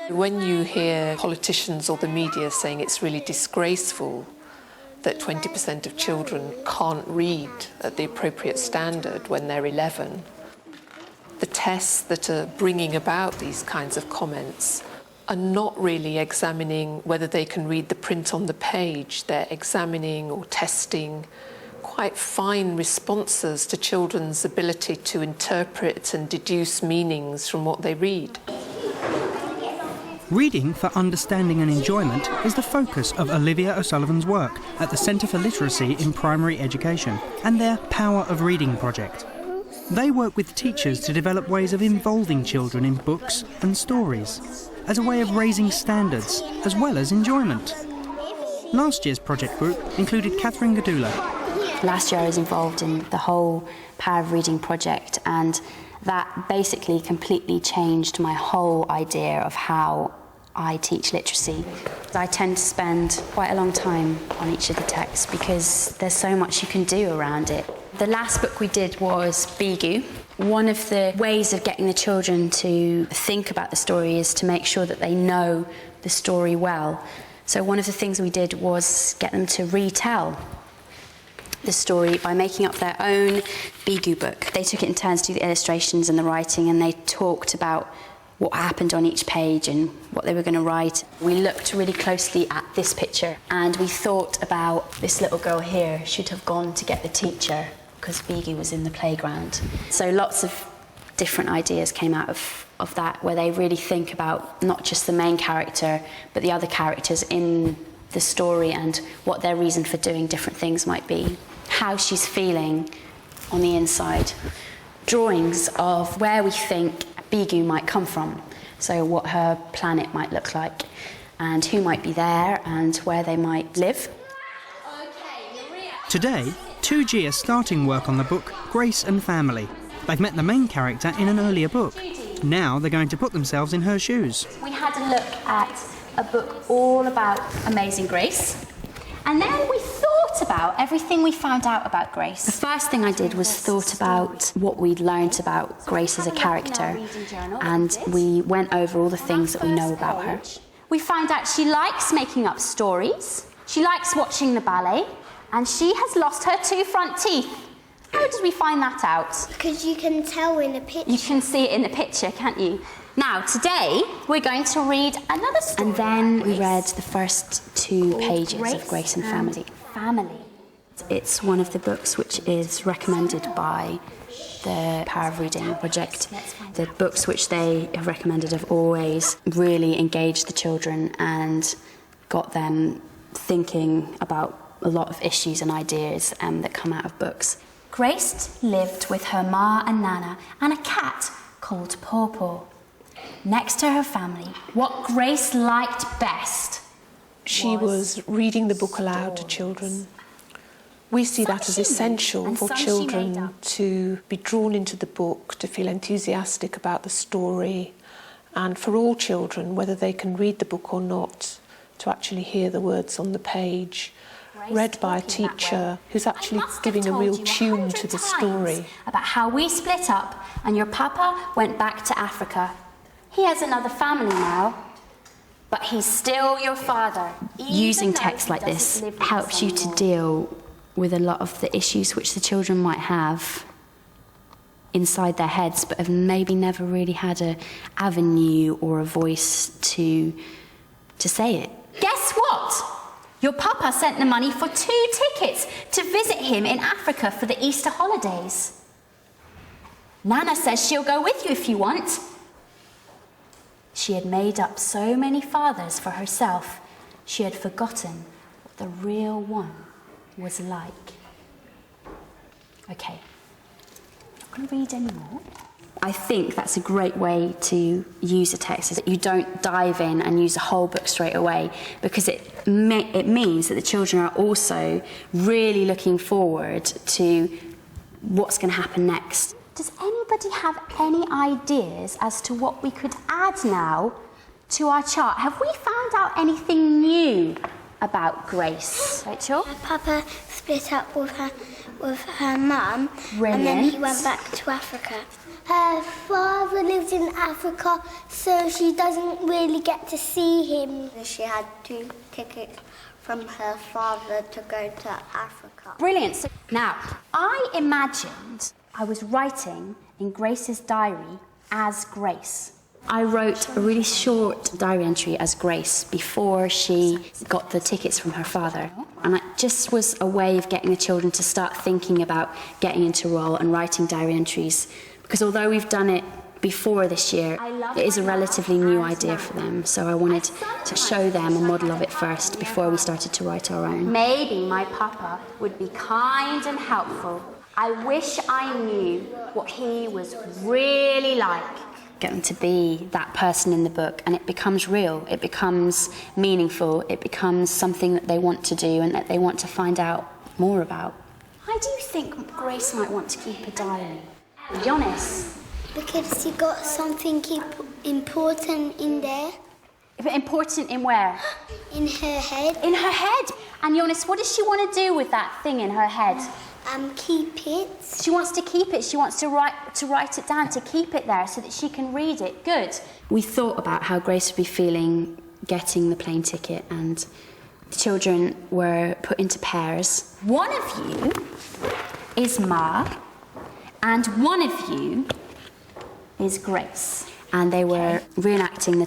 When you hear politicians or the media saying it's really disgraceful that 20% of children can't read at the appropriate standard when they're 11, the tests that are bringing about these kinds of comments are not really examining whether they can read the print on the page. They're examining or testing quite fine responses to children's ability to interpret and deduce meanings from what they read. Reading for understanding and enjoyment is the focus of Olivia O'Sullivan's work at the Centre for Literacy in Primary Education and their Power of Reading project. They work with teachers to develop ways of involving children in books and stories as a way of raising standards as well as enjoyment. Last year's project group included Catherine Gadula. Last year I was involved in the whole Power of Reading project, and that basically completely changed my whole idea of how I teach literacy. I tend to spend quite a long time on each of the texts because there's so much you can do around it. The last book we did was Bigu. One of the ways of getting the children to think about the story is to make sure that they know the story well. So one of the things we did was get them to retell the story by making up their own Bigu book. They took it in turns to do the illustrations and the writing, and they talked about what happened on each page and what they were going to write. We looked really closely at this picture and we thought about this little girl here should have gone to get the teacher because Bigu was in the playground. So lots of different ideas came out of that, where they really think about not just the main character but the other characters in the story and what their reason for doing different things might be, how she's feeling on the inside. Drawings of where we think Bigu might come from, so what her planet might look like and who might be there and where they might live. Today, 2G are starting work on the book Grace and Family. They've met the main character in an earlier book. Now they're going to put themselves in her shoes. We had a look at a book all about Amazing Grace, and then we thought about everything we found out about Grace. The first thing I did was thought about what we'd learnt about Grace as a character, and we went over all the things that we know about her. We found out she likes making up stories, she likes watching the ballet, and she has lost her 2 front teeth. How did we find that out? Because you can tell in the picture. You can see it in the picture, can't you? Now, today, we're going to read another story. And then we read the first 2 pages of Grace and Family. It's one of the books which is recommended by the Power of Reading project. The books which they have recommended have always really engaged the children and got them thinking about a lot of issues and ideas that come out of books. Grace lived with her ma and nana and a cat called Pawpaw. Next to her family, what Grace liked best She was reading the book aloud to children. We see that as essential for children to be drawn into the book, to feel enthusiastic about the story, and for all children, whether they can read the book or not, to actually hear the words on the page, read by a teacher who's actually giving a real tune to the story. About how we split up and your papa went back to Africa. He has another family now, but he's still your father. Using text like this helps you to deal with a lot of the issues which the children might have inside their heads, but have maybe never really had an avenue or a voice to say it. Guess what? Your papa sent the money for 2 tickets to visit him in Africa for the Easter holidays. Nana says she'll go with you if you want. She had made up so many fathers for herself, she had forgotten what the real one was like. Okay, I'm not going to read anymore. I think that's a great way to use a text, is that you don't dive in and use the whole book straight away, because it means that the children are also really looking forward to what's going to happen next. Does anybody have any ideas as to what we could add now to our chart? Have we found out anything new about Grace? Rachel? Her papa split up with with her mum. Brilliant. And then he went back to Africa. Her father lives in Africa, so she doesn't really get to see him. She had 2 tickets from her father to go to Africa. Brilliant. So now, I imagined I was writing in Grace's diary as Grace. I wrote a really short diary entry as Grace before she got the tickets from her father. And it just was a way of getting the children to start thinking about getting into role and writing diary entries. Because although we've done it before this year, it is a relatively new idea for them. So I wanted to show them a model of it first before we started to write our own. Maybe my papa would be kind and helpful. I wish I knew what he was really like. Get them to be that person in the book, and it becomes real, it becomes meaningful, it becomes something that they want to do and that they want to find out more about. Why do you think Grace might want to keep a diary? Jonas? Because she got something important in there. Important in where? In her head. In her head. And Jonas, what does she want to do with that thing in her head? Keep it. She wants to keep it. She wants to write it down, to keep it there so that she can read it. Good. We thought about how Grace would be feeling getting the plane ticket, and the children were put into pairs. One of you is Ma, and one of you is Grace. And they were reenacting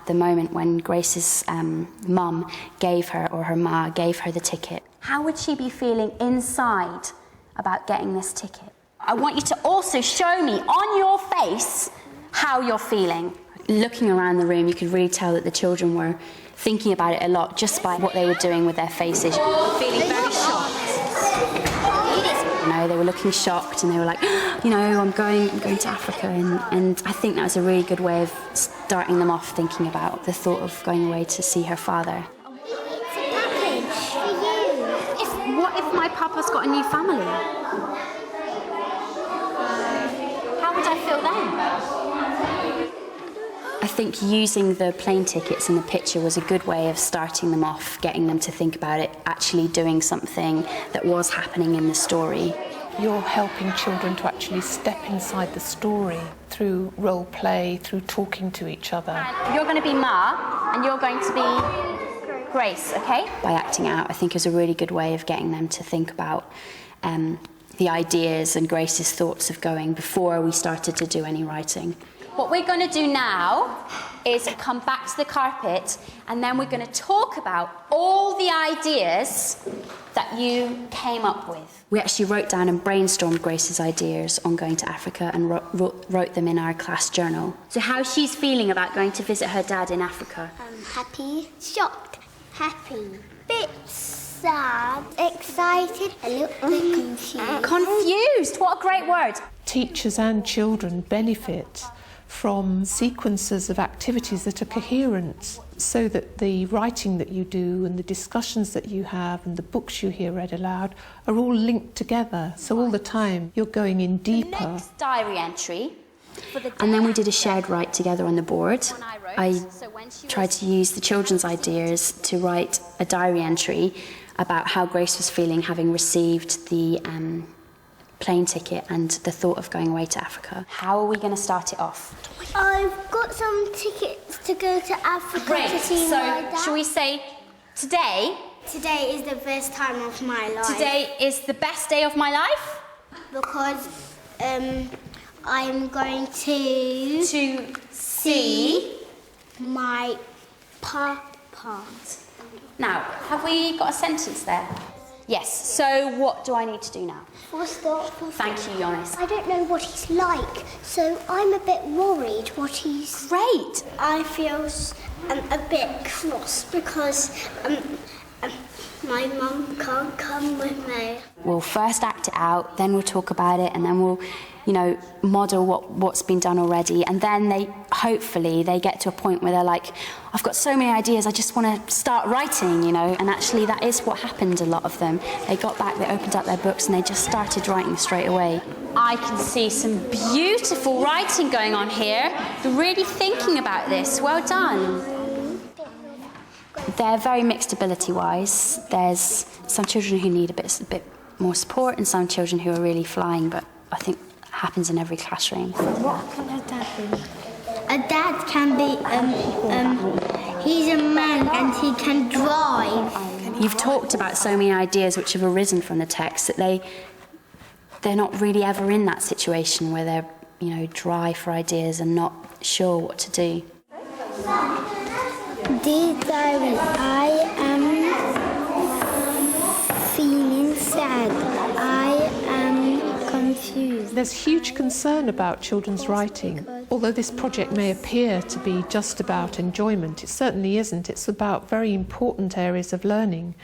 the moment when Grace's mum gave her, or her ma gave her the ticket. How would she be feeling inside about getting this ticket? I want you to also show me on your face how you're feeling. Looking around the room, you could really tell that the children were thinking about it a lot just by what they were doing with their faces. Feeling very shocked. You know, they were looking shocked and they were like, you know, I'm going to Africa, and I think that was a really good way of starting them off thinking about the thought of going away to see her father. It's a package for you. What if my papa's got a new family? How would I feel then? I think using the plane tickets and the picture was a good way of starting them off, getting them to think about it, actually doing something that was happening in the story. You're helping children to actually step inside the story through role play, through talking to each other. You're going to be Ma, and you're going to be Grace, okay? By acting out, I think is a really good way of getting them to think about the ideas and Grace's thoughts of going before we started to do any writing. What we're going to do now is come back to the carpet, and then we're going to talk about all the ideas that you came up with. We actually wrote down and brainstormed Grace's ideas on going to Africa and wrote them in our class journal. So how's she's feeling about going to visit her dad in Africa? Happy, shocked, happy, bit sad, excited, a little bit confused. Confused! What a great word! Teachers and children benefit from sequences of activities that are coherent, so that the writing that you do and the discussions that you have and the books you hear read aloud are all linked together. So all the time you're going in deeper. The next diary entry. And then we did a shared write together on the board. I tried to use the children's ideas to write a diary entry about how Grace was feeling having received the plane ticket and the thought of going away to Africa. How are we going to start it off? I've got some tickets to go to Africa Great. to see my dad. So, shall we say today? Today is the best time of my life. Today is the best day of my life? Because I'm going to see my papa. Now, have we got a sentence there? Yes. So what do I need to do now? Thank you, Jonas. I don't know what he's like, so I'm a bit worried what he's... Great. I feel a bit cross because my mum can't come with me. We'll first act it out, then we'll talk about it, and then we'll, you know, model what's been done already. And then hopefully they get to a point where they're like, I've got so many ideas, I just want to start writing, you know. And actually that is what happened, a lot of them. They got back, they opened up their books, and they just started writing straight away. I can see some beautiful writing going on here. You're really thinking about this. Well done. They're very mixed ability-wise. There's some children who need a bit more support and some children who are really flying, but I think it happens in every classroom. What can a dad be? A dad can be, he's a man and he can drive. You've talked about so many ideas which have arisen from the text that they're not really ever in that situation where they're, you know, dry for ideas and not sure what to do. Dear Diary, I am feeling sad. I am confused. There's huge concern about children's writing. Although this project may appear to be just about enjoyment, it certainly isn't. It's about very important areas of learning.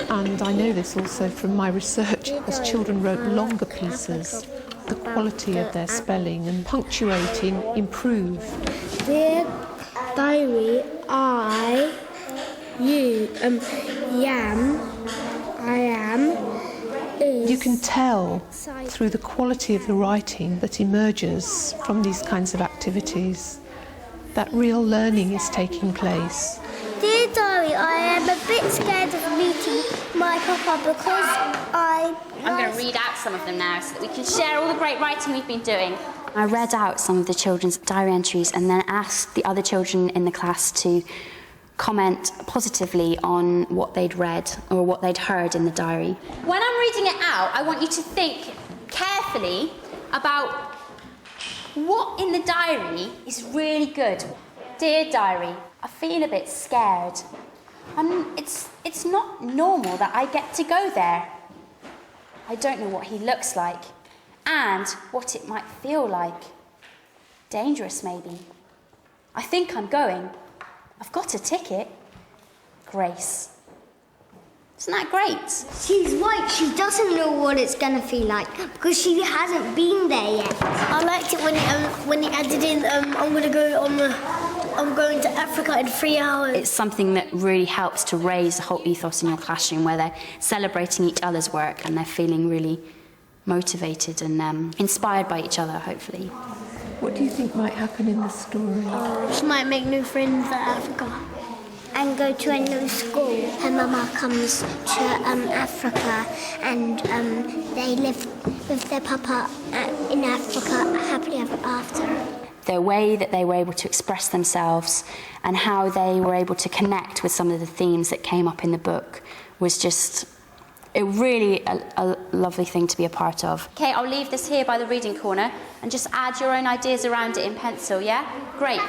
And I know this also from my research. As children wrote longer pieces, the quality of their spelling and punctuating improved. Dear Diary, I am. You can tell through the quality of the writing that emerges from these kinds of activities that real learning is taking place. Dear Diary, I am a bit scared of meeting my papa because I'm going to read out some of them now so that we can share all the great writing we've been doing. I read out some of the children's diary entries and then asked the other children in the class to comment positively on what they'd read or what they'd heard in the diary. When I'm reading it out, I want you to think carefully about what in the diary is really good. Dear Diary, I feel a bit scared. It's not normal that I get to go there. I don't know what he looks like and what it might feel like. Dangerous, maybe. I think I'm going. I've got a ticket. Grace. Isn't that great? she's right, she doesn't know what it's going to feel like because she hasn't been there yet. I liked it when he added in, I'm going to Africa in 3 hours. It's something that really helps to raise the whole ethos in your classroom where they're celebrating each other's work and they're feeling really motivated and inspired by each other, hopefully. What do you think might happen in the story? She might make new friends at Africa and go to a new school. Her mama comes to Africa and they live with their papa in Africa happily ever after. The way that they were able to express themselves and how they were able to connect with some of the themes that came up in the book was just really a lovely thing to be a part of. Okay, I'll leave this here by the reading corner and just add your own ideas around it in pencil, yeah? Great.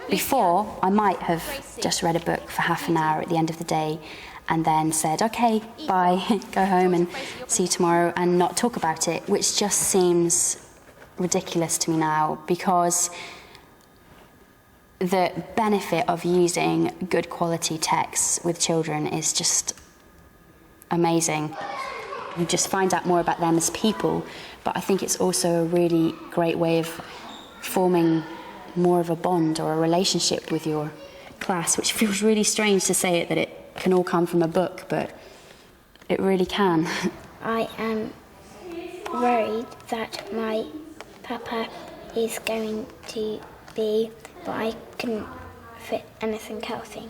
Before, I might have just read a book for half an hour at the end of the day and then said, okay, bye, go home and see you tomorrow and not talk about it, which just seems ridiculous to me now because the benefit of using good quality texts with children is just amazing. You just find out more about them as people, but I think it's also a really great way of forming more of a bond or a relationship with your class, which feels really strange to say it, that it can all come from a book, but it really can. I am worried that my papa is going to be, but I couldn't fit anything else in.